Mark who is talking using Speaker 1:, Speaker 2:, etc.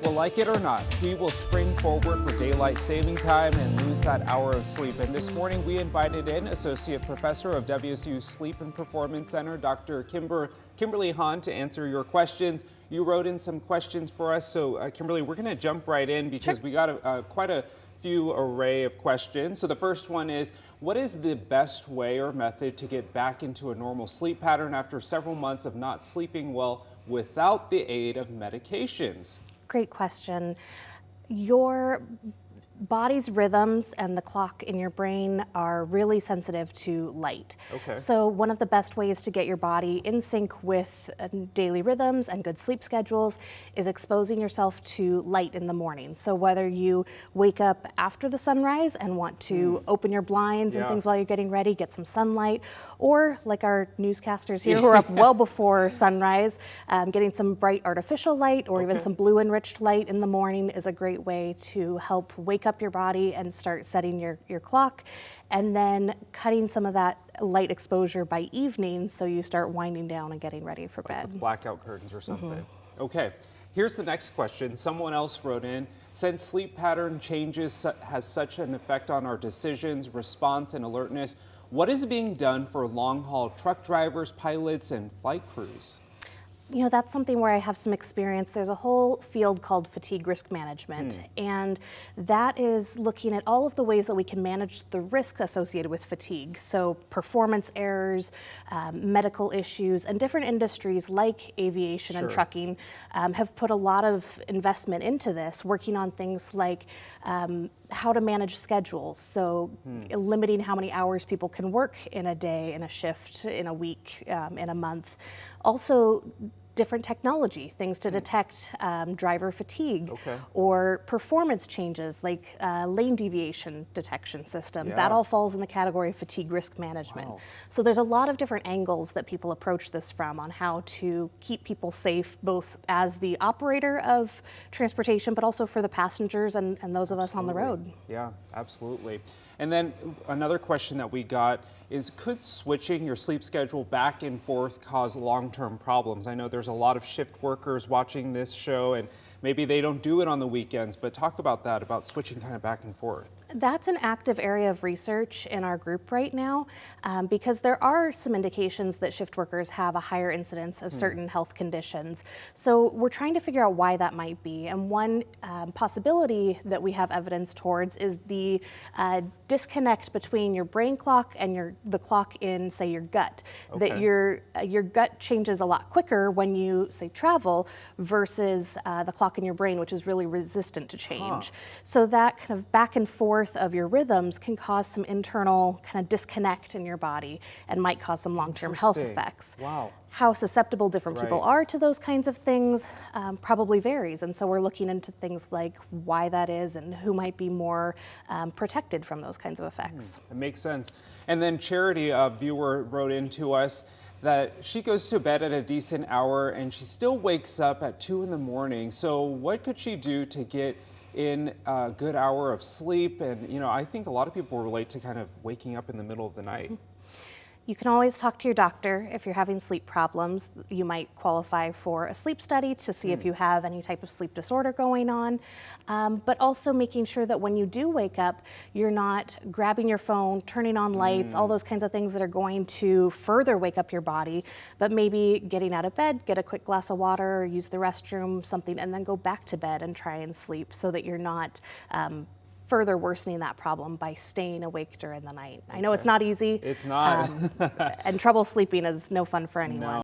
Speaker 1: Well, like it or not, we will spring forward for daylight saving time and lose that hour of sleep. And this morning we invited in Associate Professor of WSU's Sleep and Performance Center, Dr. Kimberly Honn, to answer your questions. You wrote in some questions for us, so Kimberly, we're going to jump right in because we got quite a few array of questions. So the first one is, what is the best way or method to get back into a normal sleep pattern after several months of not sleeping well without the aid of medications?
Speaker 2: Great question. Your body's rhythms and the clock in your brain are really sensitive to light.
Speaker 1: Okay.
Speaker 2: So one of the best ways to get your body in sync with daily rhythms and good sleep schedules is exposing yourself to light in the morning. So whether you wake up after the sunrise and want to open your blinds and things while you're getting ready, get some sunlight, or like our newscasters here who are up well before sunrise, getting some bright artificial light or even some blue enriched light in the morning is a great way to help wake up your body and start setting your clock, and then cutting some of that light exposure by evening so you start winding down and getting ready for bed.
Speaker 1: With blackout curtains or something. Okay, here's the next question. Someone else wrote in, since sleep pattern changes has such an effect on our decisions, response, and alertness, what is being done for long-haul truck drivers, pilots, and flight crews?
Speaker 2: You know, that's something where I have some experience. There's a whole field called fatigue risk management, and that is looking at all of the ways that we can manage the risk associated with fatigue. So performance errors, medical issues, and different industries like aviation and trucking have put a lot of investment into this, working on things like how to manage schedules, so limiting how many hours people can work in a day, in a shift, in a week, in a month. Also, different technology, things to detect driver fatigue or performance changes like lane deviation detection systems. That all falls in the category of fatigue risk management. So there's a lot of different angles that people approach this from on how to keep people safe, both as the operator of transportation, but also for the passengers and those of us on the road.
Speaker 1: Yeah, absolutely. And then another question that we got is, could switching your sleep schedule back and forth cause long-term problems? I know there's a lot of shift workers watching this show and maybe they don't do it on the weekends, but talk about that, about switching kind of back and forth.
Speaker 2: That's an active area of research in our group right now because there are some indications that shift workers have a higher incidence of certain health conditions. So we're trying to figure out why that might be. And one possibility that we have evidence towards is the disconnect between your brain clock and the clock in, say, your gut. That your gut changes a lot quicker when you, say, travel versus the clock in your brain, which is really resistant to change. So that kind of back and forth of your rhythms can cause some internal kind of disconnect in your body and might cause some long-term health effects.
Speaker 1: Wow.
Speaker 2: How susceptible different people are to those kinds of things probably varies. And so we're looking into things like why that is and who might be more protected from those kinds of effects.
Speaker 1: It makes sense. And then Charity, a viewer, wrote in to us that she goes to bed at a decent hour and she still wakes up at 2 in the morning. So what could she do to get in a good hour of sleep? And, you know, I think a lot of people relate to kind of waking up in the middle of the night.
Speaker 2: You can always talk to your doctor if you're having sleep problems. You might qualify for a sleep study to see if you have any type of sleep disorder going on, but also making sure that when you do wake up, you're not grabbing your phone, turning on lights, all those kinds of things that are going to further wake up your body, but maybe getting out of bed, get a quick glass of water, or use the restroom, something, and then go back to bed and try and sleep so that you're not further worsening that problem by staying awake during the night. I know it's not easy.
Speaker 1: It's not.
Speaker 2: And trouble sleeping is no fun for anyone.
Speaker 1: No.